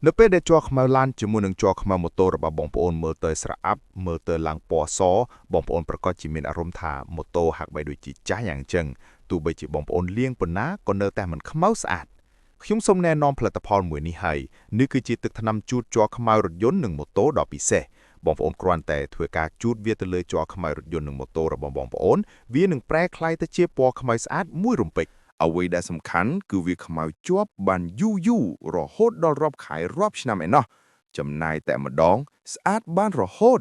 នៅពេលដែលជ័រខ្មៅឡានជាមួយនឹងជ័រខ្មៅម៉ូតូរបស់បងប្អូនមើលទៅស្រអាប់មើលទៅឡើងពណ៌សបងប្អូនប្រកាសជាមានអារម្មណ៍ថាម៉ូតូហាក់បីដូចជាចាស់យ៉ាងចឹងទោះបីជាបងប្អូនលាងប៉ុណ្ណាក៏នៅតែមិនខ្មៅស្អាតខ្ញុំសូមណែនាំផលិតផលមួយនេះហើយនេះគឺជាទឹកថ្នាំជូតជ័រខ្មៅរថយន្តនិងម៉ូតូដ៏ពិសេសបងប្អូនគ្រាន់តែធ្វើការជូតវាទៅលើជ័រខ្មៅរថយន្តនិងម៉ូតូរបស់បងប្អូនវានឹងប្រែក្លាយទៅជាពណ៌ខ្មៅស្អាតមួយរំពេចអ្វីដែលសំខាន់គឺវាខ្មៅជាប់បានយូររហូតដល់រាប់ខែរាប់ឆ្នាំឯណោះចំណាយតែម្ដងស្អាតបានរហូត